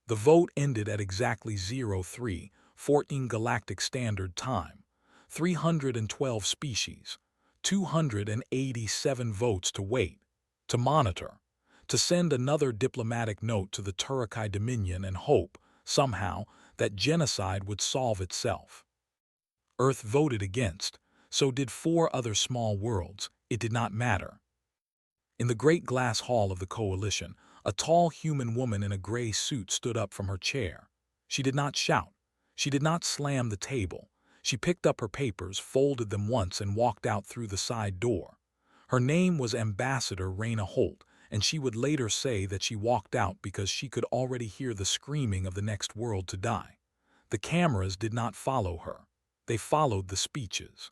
The vote ended at exactly 03:14 Galactic Standard Time. 312 species, 287 votes to wait, to monitor, to send another diplomatic note to the Turakai Dominion and hope, somehow, that genocide would solve itself. Earth voted against, so did 4 other small worlds. It did not matter. In the great glass hall of the coalition, a tall human woman in a gray suit stood up from her chair. She did not shout. She did not slam the table. She picked up her papers, folded them once, and walked out through the side door. Her name was Ambassador Raina Holt, and she would later say that she walked out because she could already hear the screaming of the next world to die. The cameras did not follow her. They followed the speeches.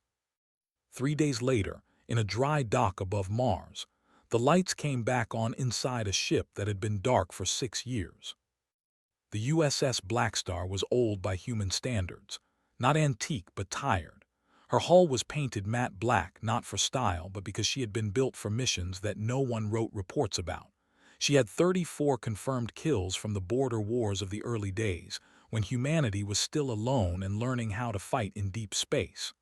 3 days later, in a dry dock above Mars, the lights came back on inside a ship that had been dark for 6 years. The USS Blackstar was old by human standards, not antique but tired. Her hull was painted matte black, not for style but because she had been built for missions that no one wrote reports about. She had 34 confirmed kills from the border wars of the early days, when humanity was still alone and learning how to fight in deep space.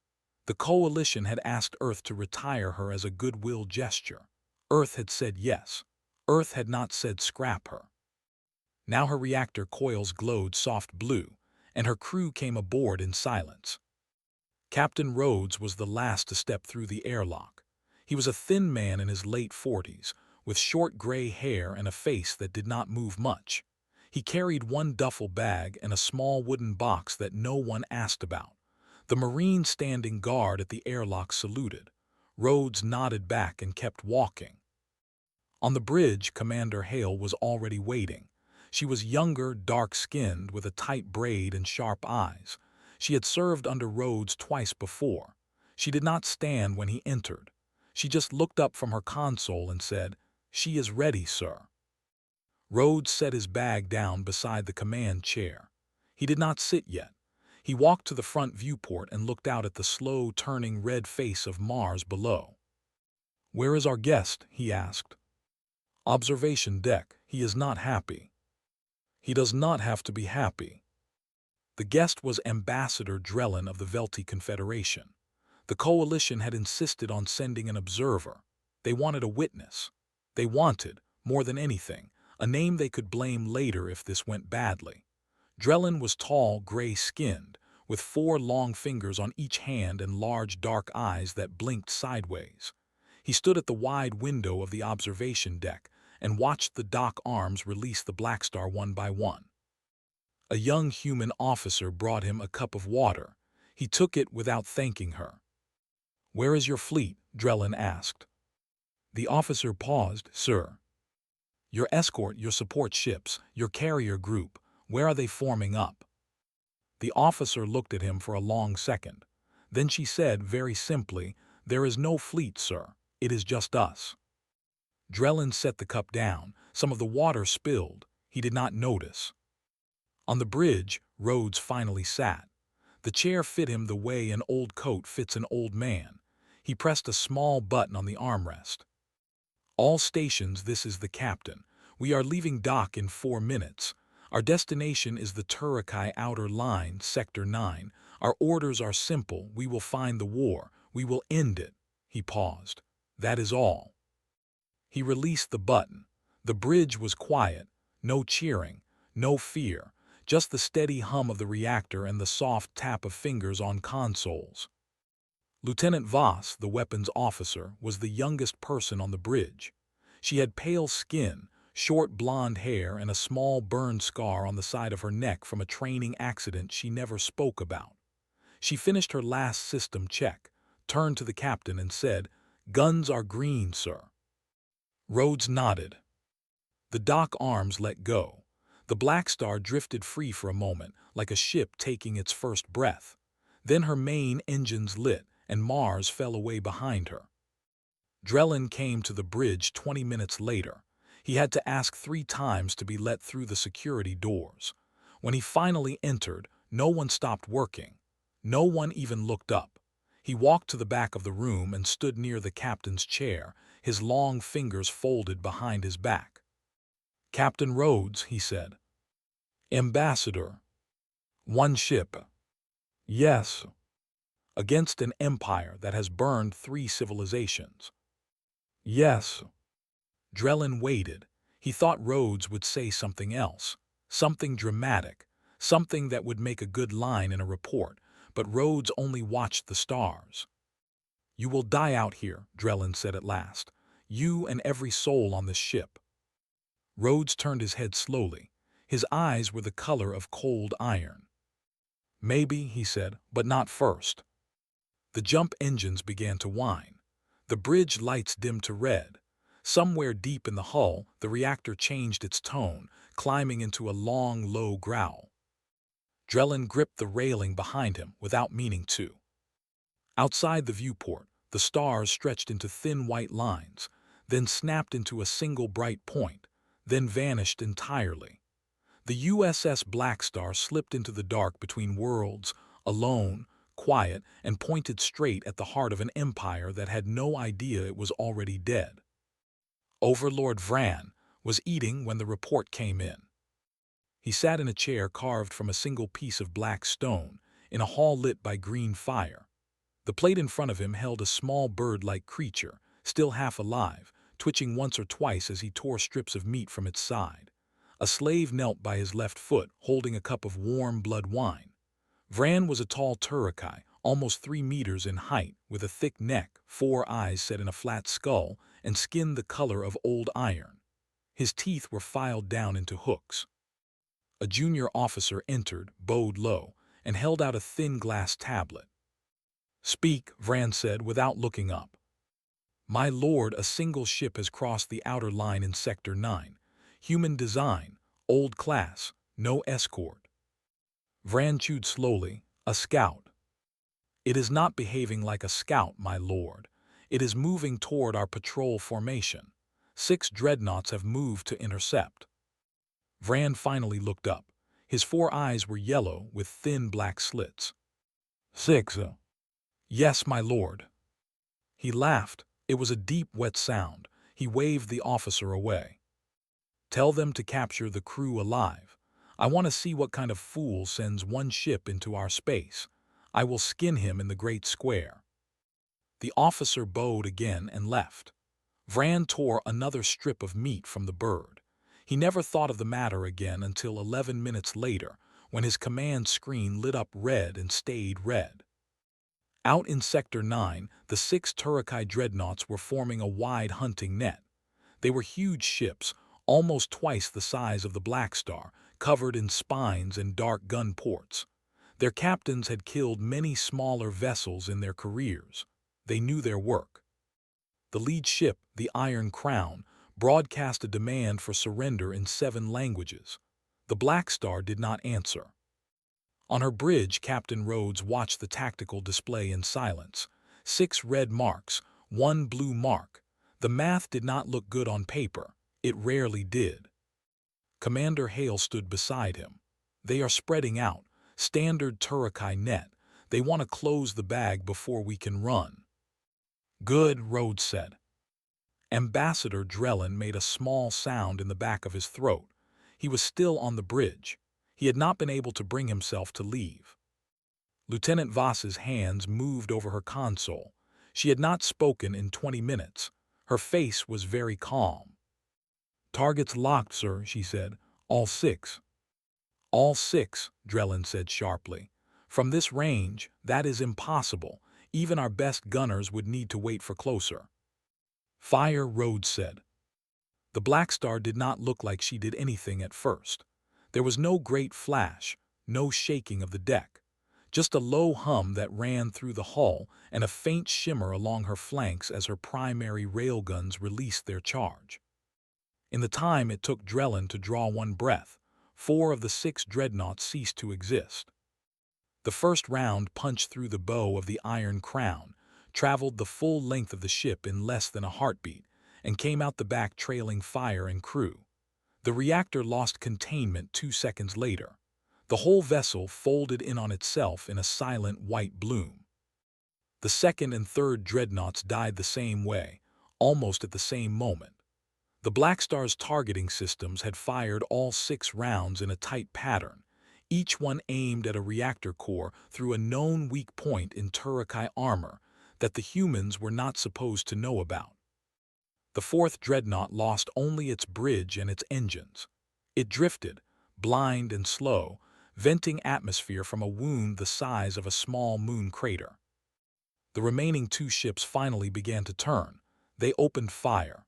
The Coalition had asked Earth to retire her as a goodwill gesture. Earth had said yes. Earth had not said scrap her. Now her reactor coils glowed soft blue, and her crew came aboard in silence. Captain Rhodes was the last to step through the airlock. He was a thin man in his late 40s, with short gray hair and a face that did not move much. He carried one duffel bag and a small wooden box that no one asked about. The Marine standing guard at the airlock saluted. Rhodes nodded back and kept walking. On the bridge, Commander Hale was already waiting. She was younger, dark-skinned, with a tight braid and sharp eyes. She had served under Rhodes twice before. She did not stand when he entered. She just looked up from her console and said, "She is ready, sir." Rhodes set his bag down beside the command chair. He did not sit yet. He walked to the front viewport and looked out at the slow-turning red face of Mars below. "Where is our guest?" he asked. "Observation deck. He is not happy." "He does not have to be happy." The guest was Ambassador Drellin of the Velti Confederation. The Coalition had insisted on sending an observer. They wanted a witness. They wanted, more than anything, a name they could blame later if this went badly. Drellin was tall, gray-skinned, with 4 long fingers on each hand and large dark eyes that blinked sideways. He stood at the wide window of the observation deck and watched the dock arms release the Blackstar one by one. A young human officer brought him a cup of water. He took it without thanking her. "Where is your fleet?" Drellin asked. The officer paused. "Sir. Your escort, your support ships, your carrier group, where are they forming up?" The officer looked at him for a long second. Then she said very simply, "There is no fleet, sir. It is just us." Drellin set the cup down. Some of the water spilled. He did not notice. On the bridge, Rhodes finally sat. The chair fit him the way an old coat fits an old man. He pressed a small button on the armrest. "All stations, this is the captain. We are leaving dock in 4 minutes. Our destination is the Turakai Outer Line, Sector 9. Our orders are simple. We will find the war. We will end it." He paused. "That is all." He released the button. The bridge was quiet. No cheering. No fear. Just the steady hum of the reactor and the soft tap of fingers on consoles. Lieutenant Voss, the weapons officer, was the youngest person on the bridge. She had pale skin, short blonde hair, and a small burn scar on the side of her neck from a training accident she never spoke about. She finished her last system check, turned to the captain and said, "Guns are green, sir." Rhodes nodded. The dock arms let go. The Blackstar drifted free for a moment, like a ship taking its first breath. Then her main engines lit, and Mars fell away behind her. Drellin came to the bridge 20 minutes later. He had to ask 3 times to be let through the security doors. When he finally entered, no one stopped working. No one even looked up. He walked to the back of the room and stood near the captain's chair, his long fingers folded behind his back. "Captain Rhodes," he said. Ambassador. One ship. Yes. Against an empire that has burned 3 civilizations. Yes. Drellin waited. He thought Rhodes would say something else, something dramatic, something that would make a good line in a report, but Rhodes only watched the stars. "You will die out here," Drellin said at last. "You and every soul on this ship." Rhodes turned his head slowly. His eyes were the color of cold iron. "Maybe," he said, "but not first." The jump engines began to whine. The bridge lights dimmed to red. Somewhere deep in the hull, the reactor changed its tone, climbing into a long, low growl. Drellin gripped the railing behind him without meaning to. Outside the viewport, the stars stretched into thin white lines, then snapped into a single bright point, then vanished entirely. The USS Blackstar slipped into the dark between worlds, alone, quiet, and pointed straight at the heart of an empire that had no idea it was already dead. Overlord Vran was eating when the report came in. He sat in a chair carved from a single piece of black stone, in a hall lit by green fire. The plate in front of him held a small bird-like creature, still half alive, twitching once or twice as he tore strips of meat from its side. A slave knelt by his left foot, holding a cup of warm blood wine. Vran was a tall Turukai, almost 3 meters in height, with a thick neck, 4 eyes set in a flat skull, and skin the color of old iron. His teeth were filed down into hooks. A junior officer entered, bowed low, and held out a thin glass tablet. "Speak," Vran said without looking up. "My lord, a single ship has crossed the outer line in Sector 9. Human design, old class, no escort." Vran chewed slowly. "A scout." "It is not behaving like a scout, my lord. It is moving toward our patrol formation. 6 dreadnoughts have moved to intercept." Vran finally looked up. His 4 eyes were yellow with thin black slits. "6. Yes, my lord." He laughed. It was a deep, wet sound. He waved the officer away. "Tell them to capture the crew alive. I want to see what kind of fool sends one ship into our space. I will skin him in the great square." The officer bowed again and left. Vran tore another strip of meat from the bird. He never thought of the matter again until 11 minutes later, when his command screen lit up red and stayed red. Out in Sector 9, the 6 Turukai dreadnoughts were forming a wide hunting net. They were huge ships, almost twice the size of the Blackstar, covered in spines and dark gun ports. Their captains had killed many smaller vessels in their careers. They knew their work. The lead ship, the Iron Crown, broadcast a demand for surrender in 7 languages. The Blackstar did not answer. On her bridge, Captain Rhodes watched the tactical display in silence. 6 red marks, 1 blue mark. The math did not look good on paper. It rarely did. Commander Hale stood beside him. "They are spreading out. Standard Turukai net. They want to close the bag before we can run." "Good," Rhodes said. Ambassador Drellin made a small sound in the back of his throat. He was still on the bridge. He had not been able to bring himself to leave. Lieutenant Voss's hands moved over her console. She had not spoken in 20 minutes. Her face was very calm. "Targets locked, sir," she said. "All 6. "All 6, Drellin said sharply. "From this range, that is impossible. Even our best gunners would need to wait for closer." "Fire," Rhodes said. The Blackstar did not look like she did anything at first. There was no great flash, no shaking of the deck. Just a low hum that ran through the hull and a faint shimmer along her flanks as her primary railguns released their charge. In the time it took Drellin to draw one breath, 4 of the 6 dreadnoughts ceased to exist. The first round punched through the bow of the Iron Crown, traveled the full length of the ship in less than a heartbeat, and came out the back trailing fire and crew. The reactor lost containment 2 seconds later. The whole vessel folded in on itself in a silent white bloom. The second and third dreadnoughts died the same way, almost at the same moment. The Blackstar's targeting systems had fired all 6 rounds in a tight pattern, each one aimed at a reactor core through a known weak point in Turakai armor that the humans were not supposed to know about. The fourth dreadnought lost only its bridge and its engines. It drifted, blind and slow, venting atmosphere from a wound the size of a small moon crater. The remaining 2 ships finally began to turn. They opened fire.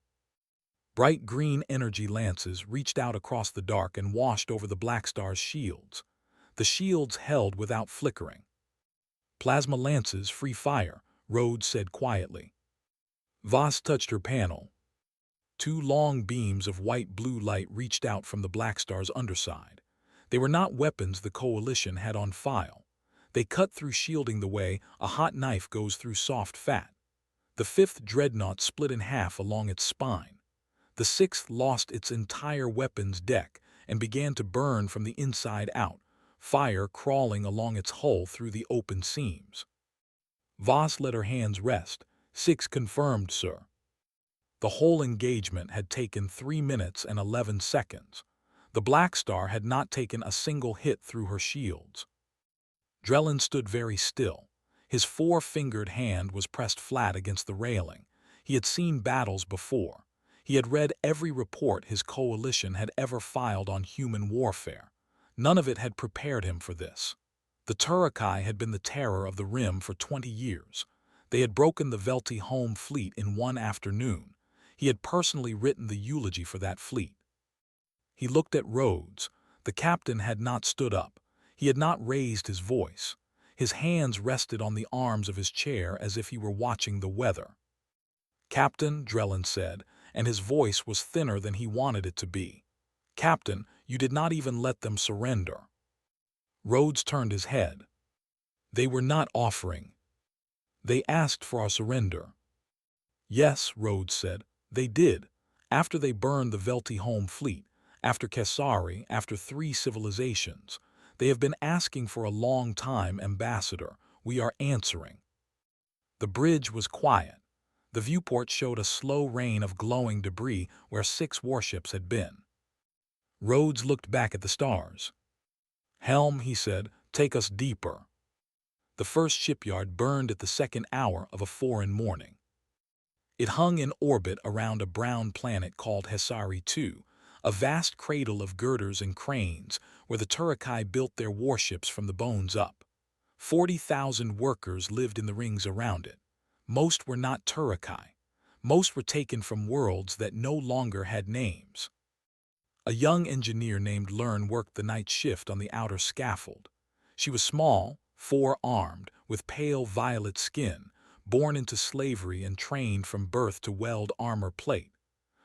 Bright green energy lances reached out across the dark and washed over the Blackstar's shields. The shields held without flickering. "Plasma lances, free fire," Rhodes said quietly. Voss touched her panel. 2 long beams of white-blue light reached out from the Blackstar's underside. They were not weapons the Coalition had on file. They cut through shielding the way a hot knife goes through soft fat. The 5th dreadnought split in half along its spine. The 6th lost its entire weapons deck and began to burn from the inside out, fire crawling along its hull through the open seams. Voss let her hands rest. "6 confirmed, sir." The whole engagement had taken 3 minutes and 11 seconds. The Blackstar had not taken a single hit through her shields. Drellin stood very still. His 4-fingered hand was pressed flat against the railing. He had seen battles before. He had read every report his coalition had ever filed on human warfare. None of it had prepared him for this. The Turakai had been the terror of the Rim for 20 years. They had broken the Velti home fleet in one afternoon. He had personally written the eulogy for that fleet. He looked at Rhodes. The captain had not stood up. He had not raised his voice. His hands rested on the arms of his chair as if he were watching the weather. "Captain," Drellin said, and his voice was thinner than he wanted it to be. "Captain, you did not even let them surrender." Rhodes turned his head. "They were not offering. They asked for our surrender." "Yes," Rhodes said, "they did. After they burned the Velti home fleet, after Kesari, after 3 civilizations. They have been asking for a long time, Ambassador. We are answering." The bridge was quiet. The viewport showed a slow rain of glowing debris where 6 warships had been. Rhodes looked back at the stars. "Helm," he said, "take us deeper." The first shipyard burned at the 2nd hour of a foreign morning. It hung in orbit around a brown planet called Hesari II, a vast cradle of girders and cranes where the Turakai built their warships from the bones up. 40,000 workers lived in the rings around it. Most were not Turakai. Most were taken from worlds that no longer had names. A young engineer named Lern worked the night shift on the outer scaffold. She was small, 4-armed, with pale violet skin, born into slavery and trained from birth to weld armor plate.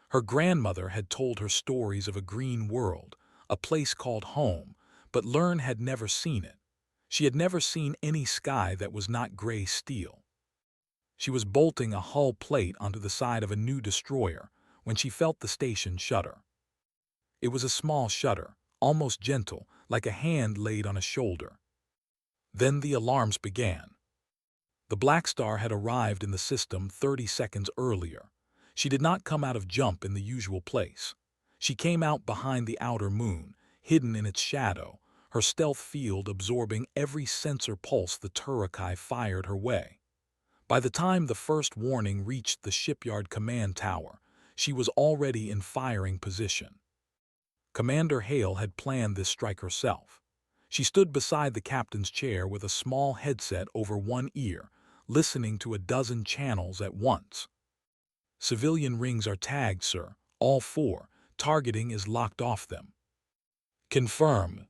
Her grandmother had told her stories of a green world, a place called home, but Lern had never seen it. She had never seen any sky that was not gray steel. She was bolting a hull plate onto the side of a new destroyer when she felt the station shudder. It was a small shudder, almost gentle, like a hand laid on a shoulder. Then the alarms began. The Blackstar had arrived in the system 30 seconds earlier. She did not come out of jump in the usual place. She came out behind the outer moon, hidden in its shadow, her stealth field absorbing every sensor pulse the Turakai fired her way. By the time the first warning reached the shipyard command tower, she was already in firing position. Commander Hale had planned this strike herself. She stood beside the captain's chair with a small headset over one ear, listening to a dozen channels at once. "Civilian rings are tagged, sir. All 4. Targeting is locked off them." "Confirm."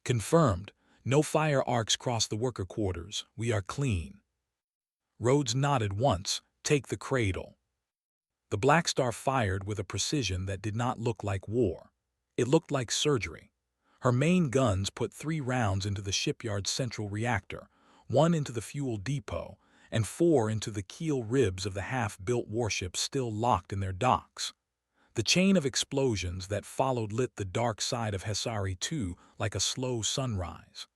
"Confirmed. No fire arcs cross the worker quarters. We are clean." Rhodes nodded once. "Take the cradle." The Blackstar fired with a precision that did not look like war. It looked like surgery. Her main guns put 3 rounds into the shipyard's central reactor, 1 into the fuel depot, and 4 into the keel ribs of the half-built warships still locked in their docks. The chain of explosions that followed lit the dark side of Hesari II like a slow sunrise.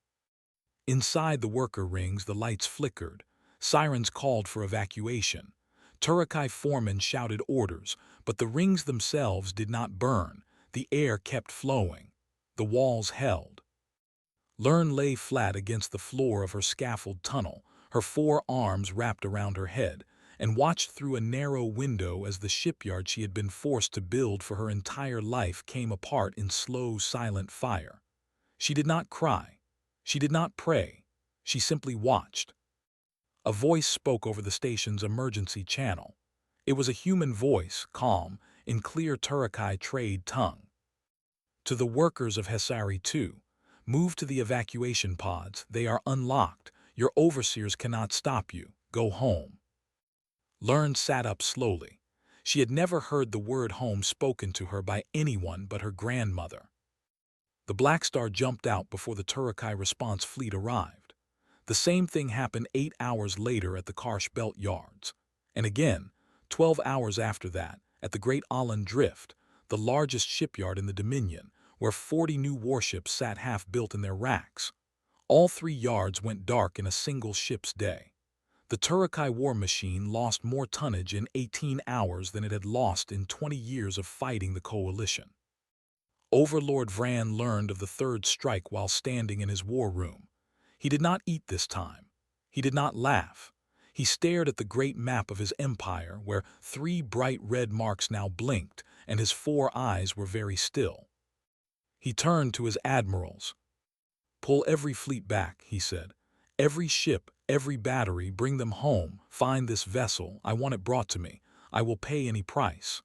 Inside the worker rings the lights flickered. Sirens called for evacuation. Turakai foremen shouted orders, but the rings themselves did not burn. The air kept flowing. The walls held. Lern lay flat against the floor of her scaffold tunnel, her 4 arms wrapped around her head, and watched through a narrow window as the shipyard she had been forced to build for her entire life came apart in slow, silent fire. She did not cry. She did not pray. She simply watched. A voice spoke over the station's emergency channel. It was a human voice, calm, in clear Turakai trade tongue. To the workers of Hesari 2, move to the evacuation pods. They are unlocked. Your overseers cannot stop you. Go home. Lern sat up slowly. She had never heard the word home spoken to her by anyone but her grandmother. The Blackstar jumped out before the Turakai response fleet arrived. The same thing happened 8 hours later at the Karsh Belt Yards. And again, 12 hours after that, at the Great Island Drift, the largest shipyard in the Dominion, where 40 new warships sat half-built in their racks. All 3 yards went dark in a single ship's day. The Turakai war machine lost more tonnage in 18 hours than it had lost in 20 years of fighting the Coalition. Overlord Vran learned of the third strike while standing in his war room. He did not eat this time. He did not laugh. He stared at the great map of his empire, where 3 bright red marks now blinked, and his 4 eyes were very still. He turned to his admirals. "Pull every fleet back," he said. "Every ship, every battery, bring them home. Find this vessel. I want it brought to me. I will pay any price."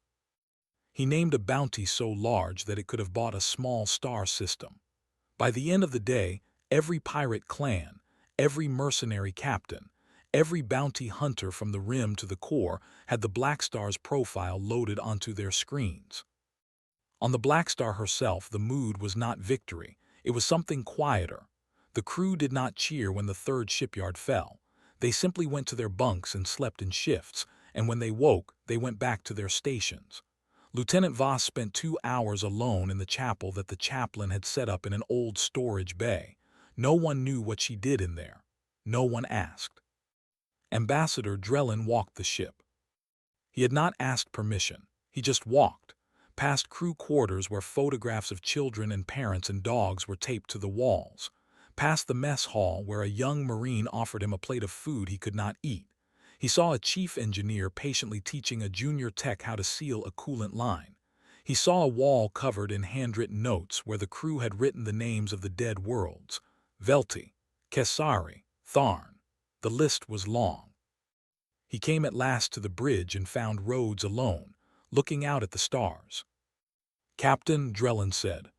He named a bounty so large that it could have bought a small star system. By the end of the day, every pirate clan, every mercenary captain, every bounty hunter from the rim to the core had the Blackstar's profile loaded onto their screens. On the Blackstar herself, the mood was not victory. It was something quieter. The crew did not cheer when the third shipyard fell. They simply went to their bunks and slept in shifts, and when they woke, they went back to their stations. Lieutenant Voss spent 2 hours alone in the chapel that the chaplain had set up in an old storage bay. No one knew what she did in there. No one asked. Ambassador Drellin walked the ship. He had not asked permission. He just walked, past crew quarters where photographs of children and parents and dogs were taped to the walls, past the mess hall where a young Marine offered him a plate of food he could not eat. He saw a chief engineer patiently teaching a junior tech how to seal a coolant line. He saw a wall covered in handwritten notes where the crew had written the names of the dead worlds: Velti, Kesari, Tharn. The list was long. He came at last to the bridge and found Rhodes alone, looking out at the stars. "Captain," Drellin said.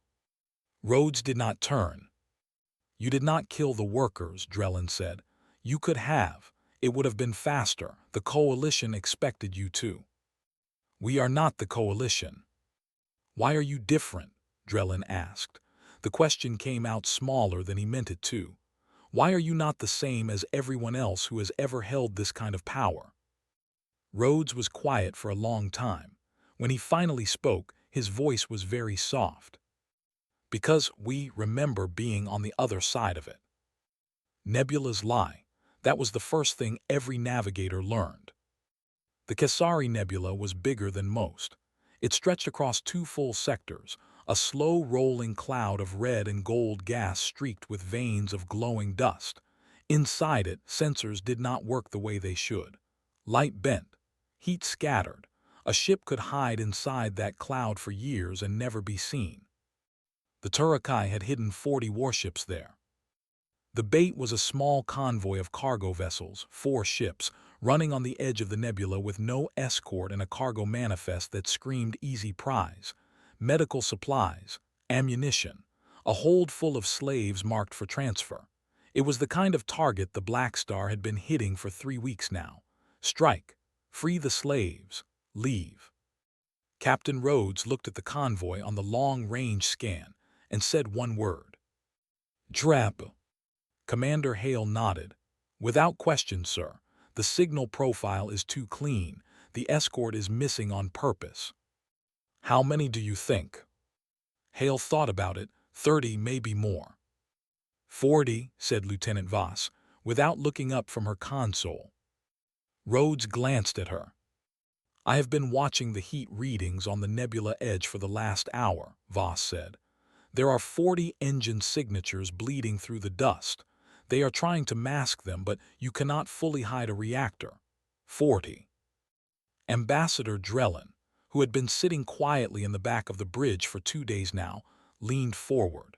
Rhodes did not turn. "You did not kill the workers," Drellin said. "You could have. It would have been faster. The Coalition expected you to." "We are not the Coalition." "Why are you different?" Drellin asked. The question came out smaller than he meant it to. "Why are you not the same as everyone else who has ever held this kind of power?" Rhodes was quiet for a long time. When he finally spoke, his voice was very soft. "Because we remember being on the other side of it." Nebula's lie. That was the first thing every navigator learned. The Kesari Nebula was bigger than most. It stretched across 2 full sectors, a slow-rolling cloud of red and gold gas streaked with veins of glowing dust. Inside it, sensors did not work the way they should. Light bent. Heat scattered. A ship could hide inside that cloud for years and never be seen. The Turakai had hidden 40 warships there. The bait was a small convoy of cargo vessels, 4 ships, running on the edge of the nebula with no escort and a cargo manifest that screamed easy prize. Medical supplies, ammunition, a hold full of slaves marked for transfer. It was the kind of target the Blackstar had been hitting for 3 weeks now. Strike, free the slaves, leave. Captain Rhodes looked at the convoy on the long-range scan and said one word: "Trap." Commander Hale nodded. "Without question, sir. The signal profile is too clean. The escort is missing on purpose." "How many do you think?" Hale thought about it. 30, maybe more. 40, said Lieutenant Voss, without looking up from her console. Rhodes glanced at her. I have been watching the heat readings on the nebula edge for the last hour, Voss said. There are 40 engine signatures bleeding through the dust. They are trying to mask them, but you cannot fully hide a reactor. 40. Ambassador Drellin, who had been sitting quietly in the back of the bridge for 2 days now, leaned forward.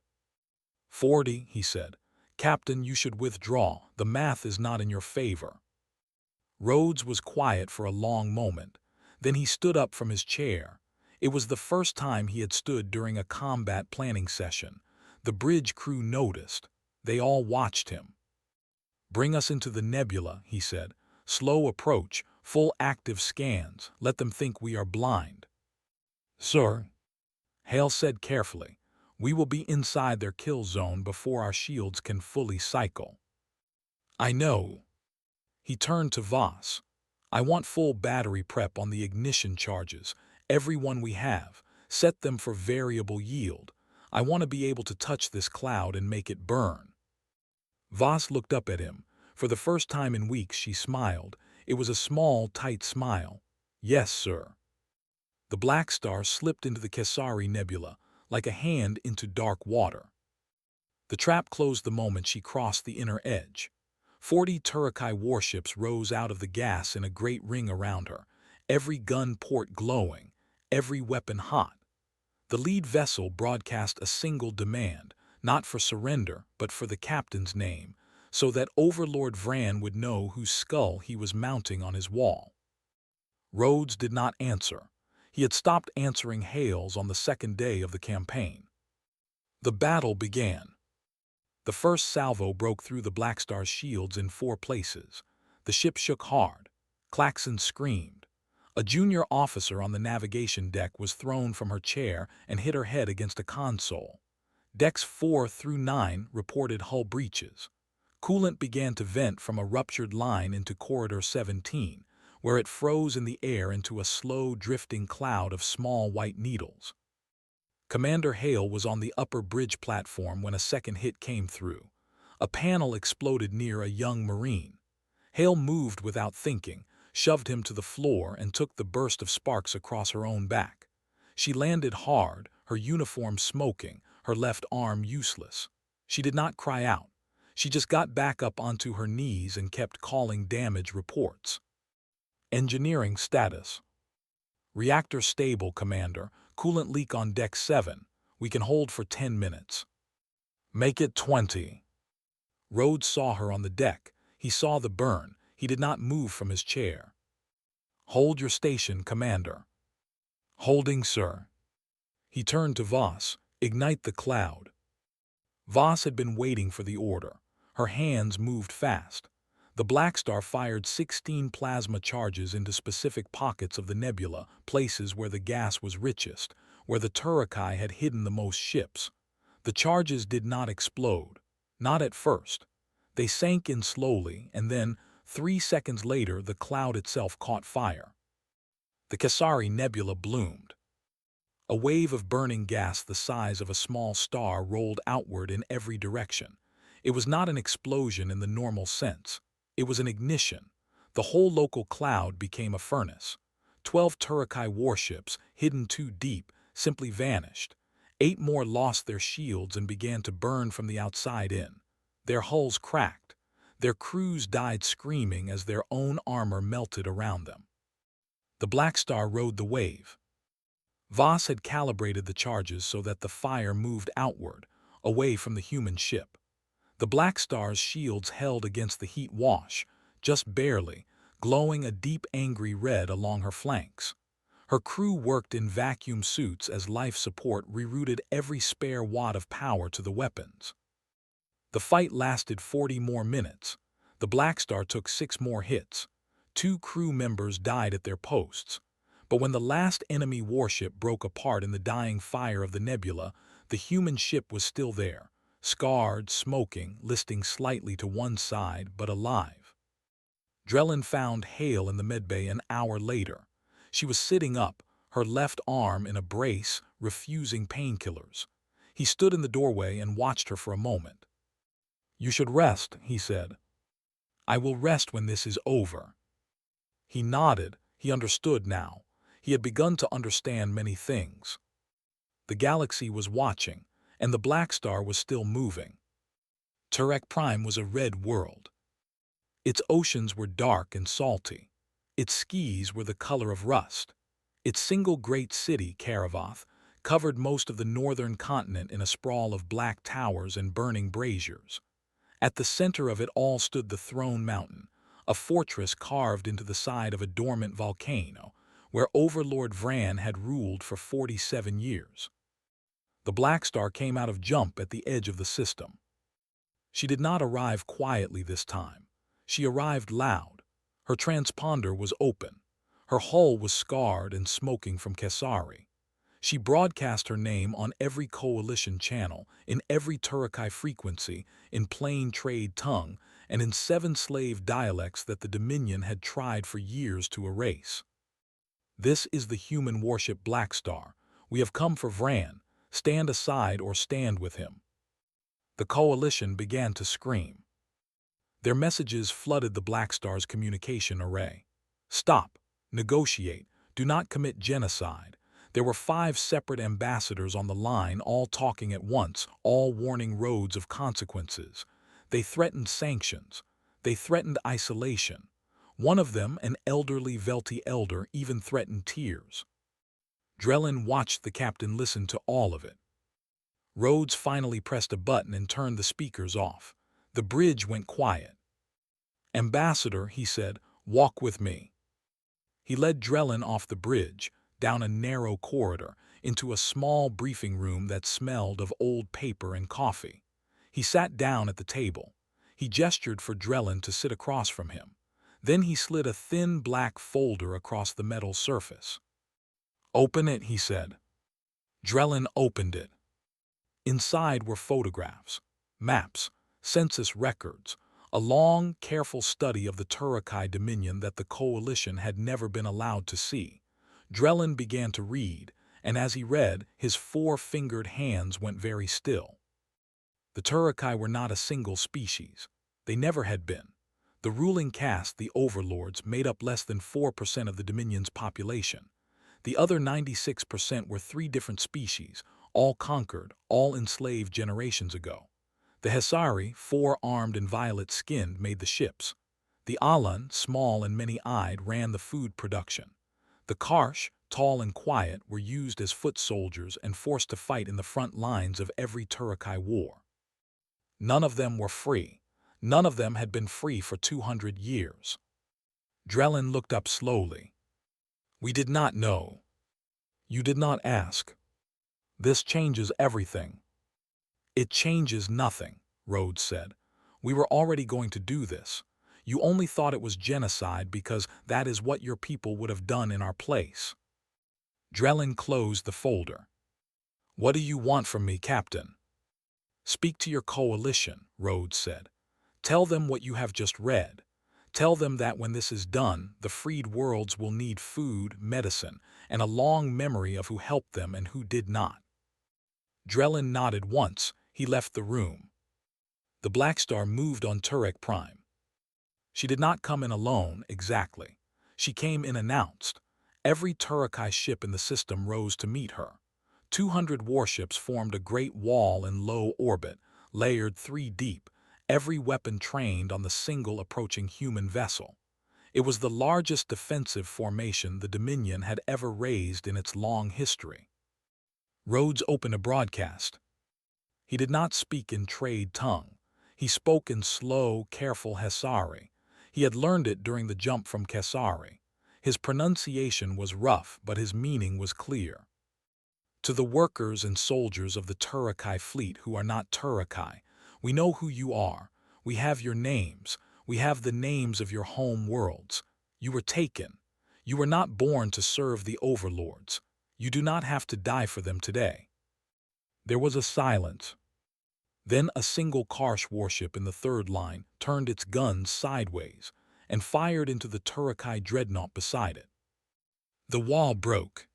40, he said. Captain, you should withdraw. The math is not in your favor. Rhodes was quiet for a long moment. Then he stood up from his chair. It was the first time he had stood during a combat planning session. The bridge crew noticed. They all watched him. Bring us into the nebula, he said. Slow approach, full active scans. Let them think we are blind. Sir, Hale said carefully. We will be inside their kill zone before our shields can fully cycle. I know. He turned to Voss. I want full battery prep on the ignition charges. Every one we have. Set them for variable yield. I want to be able to touch this cloud and make it burn. Voss looked up at him. For the first time in weeks she smiled. It was a small, tight smile. Yes, sir. The Blackstar slipped into the Kesari Nebula, like a hand into dark water. The trap closed the moment she crossed the inner edge. 40 Turukai warships rose out of the gas in a great ring around her, every gun port glowing, every weapon hot. The lead vessel broadcast a single demand, not for surrender, but for the captain's name, so that Overlord Vran would know whose skull he was mounting on his wall. Rhodes did not answer. He had stopped answering hails on the second day of the campaign. The battle began. The first salvo broke through the Blackstar's shields in 4 places. The ship shook hard. Klaxon screamed. A junior officer on the navigation deck was thrown from her chair and hit her head against a console. Decks 4 through 9 reported hull breaches. Coolant began to vent from a ruptured line into Corridor 17, where it froze in the air into a slow, drifting cloud of small white needles. Commander Hale was on the upper bridge platform when a second hit came through. A panel exploded near a young Marine. Hale moved without thinking, shoved him to the floor, and took the burst of sparks across her own back. She landed hard, her uniform smoking, her left arm useless. She did not cry out. She just got back up onto her knees and kept calling damage reports. Engineering status. Reactor stable, Commander. Coolant leak on deck 7. We can hold for 10 minutes. Make it 20. Rhodes saw her on the deck. He saw the burn. He did not move from his chair. Hold your station, Commander. Holding, sir. He turned to Voss. Ignite the cloud. Voss had been waiting for the order. Her hands moved fast. The Blackstar fired 16 plasma charges into specific pockets of the nebula, places where the gas was richest, where the Turukai had hidden the most ships. The charges did not explode. Not at first. They sank in slowly, and then, 3 seconds later, the cloud itself caught fire. The Kesari Nebula bloomed. A wave of burning gas the size of a small star rolled outward in every direction. It was not an explosion in the normal sense. It was an ignition. The whole local cloud became a furnace. 12 Turukai warships, hidden too deep, simply vanished. 8 more lost their shields and began to burn from the outside in. Their hulls cracked. Their crews died screaming as their own armor melted around them. The Blackstar rode the wave. Voss had calibrated the charges so that the fire moved outward, away from the human ship. The Blackstar's shields held against the heat wash, just barely, glowing a deep angry red along her flanks. Her crew worked in vacuum suits as life support rerouted every spare watt of power to the weapons. The fight lasted 40 more minutes. The Blackstar took 6 more hits. 2 crew members died at their posts. But when the last enemy warship broke apart in the dying fire of the nebula, the human ship was still there. Scarred, smoking, listing slightly to one side, but alive. Drellin found Hale in the medbay an hour later. She was sitting up, her left arm in a brace, refusing painkillers. He stood in the doorway and watched her for a moment. You should rest, he said. I will rest when this is over. He nodded. He understood now. He had begun to understand many things. The galaxy was watching, and the Blackstar was still moving. Turek Prime was a red world. Its oceans were dark and salty. Its skies were the color of rust. Its single great city, Karavoth, covered most of the northern continent in a sprawl of black towers and burning braziers. At the center of it all stood the Throne Mountain, a fortress carved into the side of a dormant volcano, where Overlord Vran had ruled for 47 years. The Blackstar came out of jump at the edge of the system. She did not arrive quietly this time. She arrived loud. Her transponder was open. Her hull was scarred and smoking from Kesari. She broadcast her name on every coalition channel, in every Turukai frequency, in plain trade tongue, and in 7 slave dialects that the Dominion had tried for years to erase. This is the human warship Blackstar. We have come for Vran. Stand aside or stand with him. The coalition began to scream. Their messages flooded the Blackstar's communication array. Stop. Negotiate. Do not commit genocide. There were 5 separate ambassadors on the line, all talking at once, all warning Rhodes of consequences. They threatened sanctions. They threatened isolation. One of them, an elderly Velti elder, even threatened tears. Drellin watched the captain listen to all of it. Rhodes finally pressed a button and turned the speakers off. The bridge went quiet. Ambassador, he said, walk with me. He led Drellin off the bridge, down a narrow corridor, into a small briefing room that smelled of old paper and coffee. He sat down at the table. He gestured for Drellin to sit across from him. Then he slid a thin black folder across the metal surface. Open it, he said. Drellin opened it. Inside were photographs, maps, census records, a long, careful study of the Turukai Dominion that the Coalition had never been allowed to see. Drellin began to read, and as he read, his 4-fingered hands went very still. The Turukai were not a single species. They never had been. The ruling caste, the Overlords, made up less than 4% of the Dominion's population. The other 96% were 3 different species, all conquered, all enslaved generations ago. The Hesari, 4-armed and violet-skinned, made the ships. The Alan, small and many-eyed, ran the food production. The Karsh, tall and quiet, were used as foot soldiers and forced to fight in the front lines of every Turukai war. None of them were free. None of them had been free for 200 years. Drellin looked up slowly. We did not know. You did not ask. This changes everything. It changes nothing, Rhodes said. We were already going to do this. You only thought it was genocide because that is what your people would have done in our place. Drellin closed the folder. What do you want from me, Captain? Speak to your coalition, Rhodes said. Tell them what you have just read. Tell them that when this is done, the freed worlds will need food, medicine, and a long memory of who helped them and who did not. Drellin nodded once. He left the room. The Blackstar moved on Turek Prime. She did not come in alone, exactly. She came in announced. Every Turukai ship in the system rose to meet her. 200 warships formed a great wall in low orbit, layered 3 deep, every weapon trained on the single approaching human vessel. It was the largest defensive formation the Dominion had ever raised in its long history. Rhodes opened a broadcast. He did not speak in trade tongue. He spoke in slow, careful Hesari. He had learned it during the jump from Kesari. His pronunciation was rough, but his meaning was clear. To the workers and soldiers of the Turukai fleet who are not Turukai, we know who you are. We have your names. We have the names of your home worlds. You were taken. You were not born to serve the overlords. You do not have to die for them today. There was a silence. Then a single Karsh warship in the third line turned its guns sideways and fired into the Turukai dreadnought beside it. The wall broke.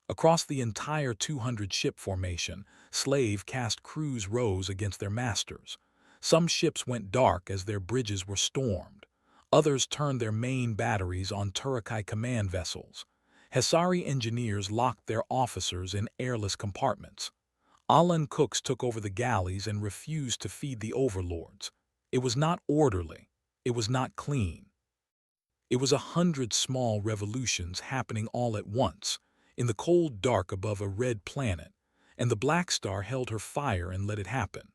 Across the entire 200-ship formation, slave-caste crews rose against their masters. Some ships went dark as their bridges were stormed. Others turned their main batteries on Turkai command vessels. Hesari engineers locked their officers in airless compartments. Alan cooks took over the galleys and refused to feed the overlords. It was not orderly. It was not clean. It was 100 small revolutions happening all at once, in the cold dark above a red planet, and the Blackstar held her fire and let it happen.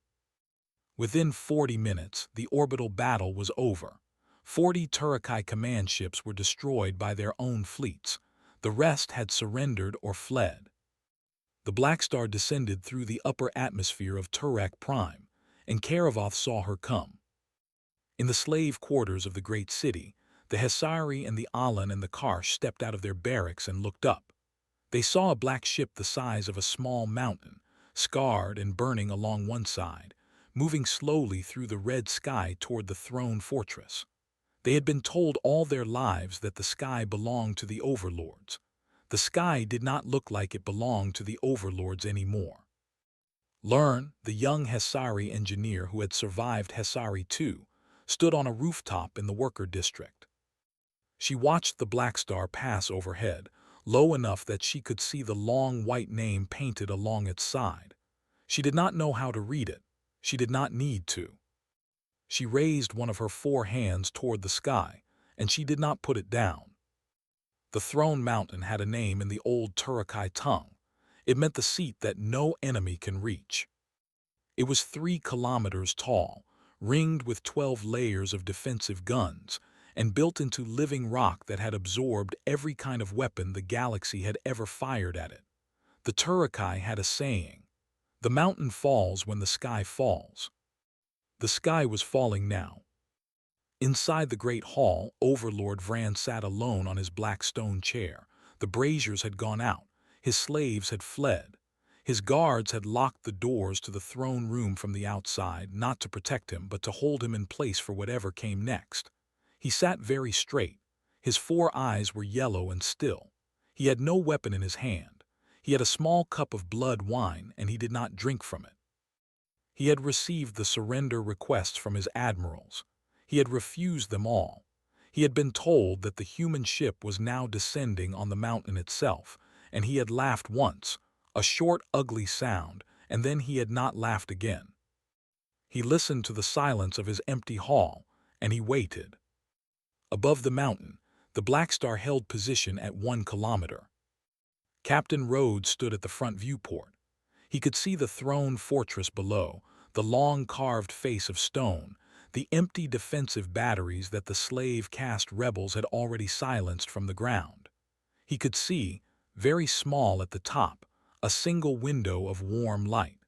Within 40 minutes, the orbital battle was over. 40 Turkai command ships were destroyed by their own fleets. The rest had surrendered or fled. The Blackstar descended through the upper atmosphere of Turek Prime, and Karavoth saw her come. In the slave quarters of the great city, the Hesari and the Alan and the Karsh stepped out of their barracks and looked up. They saw a black ship the size of a small mountain, scarred and burning along one side, moving slowly through the red sky toward the throne fortress. They had been told all their lives that the sky belonged to the overlords. The sky did not look like it belonged to the overlords anymore. Learn, the young Hesari engineer who had survived Hesari II, stood on a rooftop in the worker district. She watched the Blackstar pass overhead, low enough that she could see the long white name painted along its side. She did not know how to read it. She did not need to. She raised one of her 4 hands toward the sky, and she did not put it down. The throne mountain had a name in the old Turkai tongue. It meant the seat that no enemy can reach. It was 3 kilometers tall, ringed with 12 layers of defensive guns, and built into living rock that had absorbed every kind of weapon the galaxy had ever fired at it. The Turkai had a saying, "The mountain falls when the sky falls." The sky was falling now. Inside the great hall, Overlord Vran sat alone on his black stone chair. The braziers had gone out. His slaves had fled. His guards had locked the doors to the throne room from the outside, not to protect him, but to hold him in place for whatever came next. He sat very straight. His 4 eyes were yellow and still. He had no weapon in his hand. He had a small cup of blood wine, and he did not drink from it. He had received the surrender requests from his admirals. He had refused them all. He had been told that the human ship was now descending on the mountain itself, and he had laughed once, a short, ugly sound, and then he had not laughed again. He listened to the silence of his empty hall, and he waited. Above the mountain, the Blackstar held position at 1 kilometer. Captain Rhodes stood at the front viewport. He could see the throne fortress below, the long carved face of stone, the empty defensive batteries that the slave-caste rebels had already silenced from the ground. He could see, very small at the top, a single window of warm light.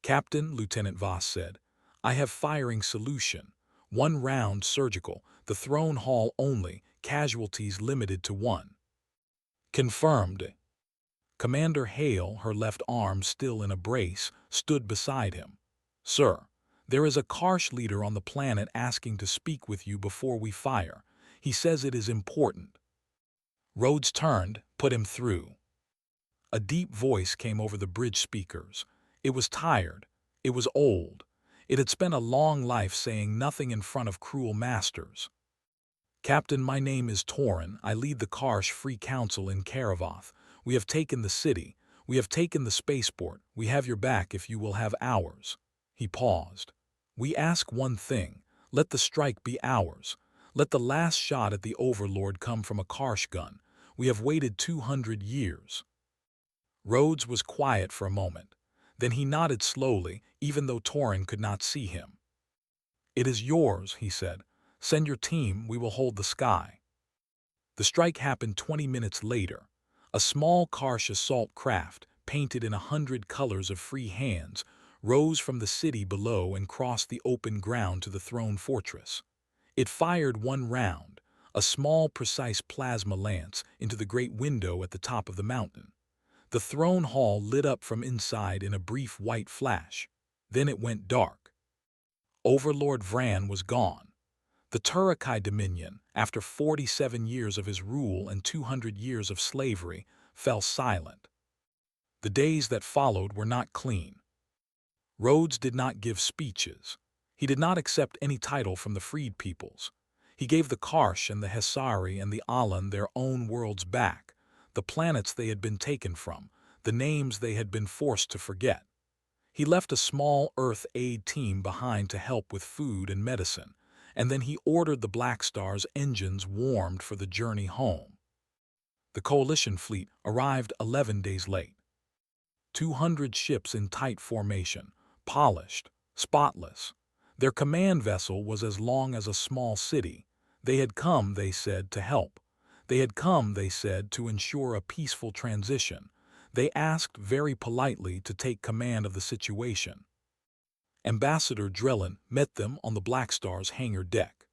"Captain," Lieutenant Voss said, "I have firing solution. 1 round surgical, the throne hall only, casualties limited to 1. "Confirmed." Commander Hale, her left arm still in a brace, stood beside him. "Sir, there is a Karsh leader on the planet asking to speak with you before we fire. He says it is important." Rhodes turned, put him through. A deep voice came over the bridge speakers. It was tired. It was old. It had spent a long life saying nothing in front of cruel masters. "Captain, my name is Torin. I lead the Karsh Free Council in Karavoth. We have taken the city. We have taken the spaceport. We have your back if you will have ours." He paused. "We ask one thing. Let the strike be ours. Let the last shot at the Overlord come from a Karsh gun. We have waited 200 years. Rhodes was quiet for a moment. Then he nodded slowly, even though Torin could not see him. "It is yours," he said. "Send your team. We will hold the sky." The strike happened 20 minutes later. A small Karsh assault craft, painted in 100 colors of free hands, rose from the city below and crossed the open ground to the throne fortress. It fired 1 round, a small precise plasma lance, into the great window at the top of the mountain. The throne hall lit up from inside in a brief white flash. Then it went dark. Overlord Vran was gone. The Turkai Dominion, after 47 years of his rule and 200 years of slavery, fell silent. The days that followed were not clean. Rhodes did not give speeches. He did not accept any title from the freed peoples. He gave the Karsh and the Hesari and the Alan their own worlds back, the planets they had been taken from, the names they had been forced to forget. He left a small Earth aid team behind to help with food and medicine, and then he ordered the Blackstar's engines warmed for the journey home. The Coalition fleet arrived 11 days late. 200 ships in tight formation, polished, spotless. Their command vessel was as long as a small city. They had come, they said, to help. They had come, they said, to ensure a peaceful transition. They asked very politely to take command of the situation. Ambassador Drellin met them on the Blackstar's hangar deck.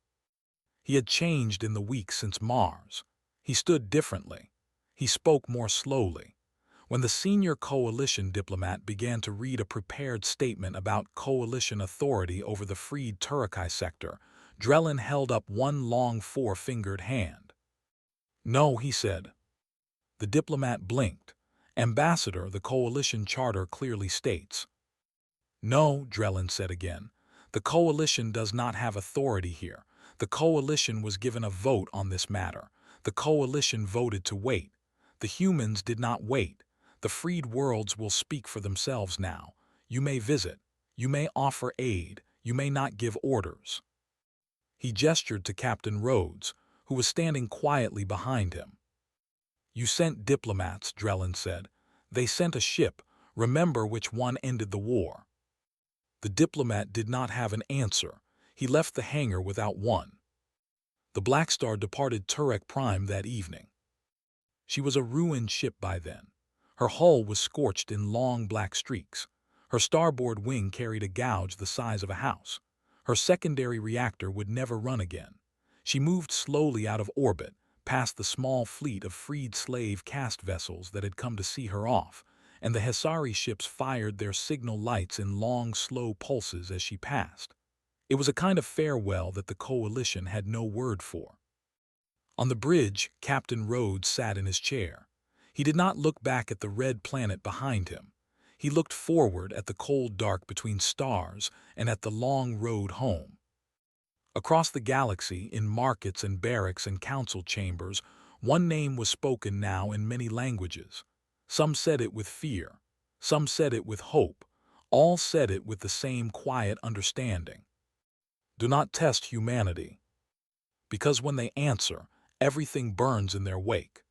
He had changed in the weeks since Mars. He stood differently. He spoke more slowly. When the senior Coalition diplomat began to read a prepared statement about Coalition authority over the freed Turakai sector, Drellin held up one long four-fingered hand. "No," he said. The diplomat blinked. "Ambassador, the Coalition charter clearly states." "No," Drellin said again. "The Coalition does not have authority here. The Coalition was given a vote on this matter. The Coalition voted to wait. The humans did not wait. The freed worlds will speak for themselves now. You may visit. You may offer aid. You may not give orders." He gestured to Captain Rhodes, who was standing quietly behind him. "You sent diplomats," Drellin said. "They sent a ship. Remember which one ended the war." The diplomat did not have an answer. He left the hangar without one. The Blackstar departed Turek Prime that evening. She was a ruined ship by then. Her hull was scorched in long black streaks. Her starboard wing carried a gouge the size of a house. Her secondary reactor would never run again. She moved slowly out of orbit, past the small fleet of freed slave caste vessels that had come to see her off, and the Hesari ships fired their signal lights in long, slow pulses as she passed. It was a kind of farewell that the Coalition had no word for. On the bridge, Captain Rhodes sat in his chair. He did not look back at the red planet behind him. He looked forward at the cold dark between stars and at the long road home. Across the galaxy, in markets and barracks and council chambers, one name was spoken now in many languages. Some said it with fear. Some said it with hope. All said it with the same quiet understanding. Do not test humanity. Because when they answer, everything burns in their wake.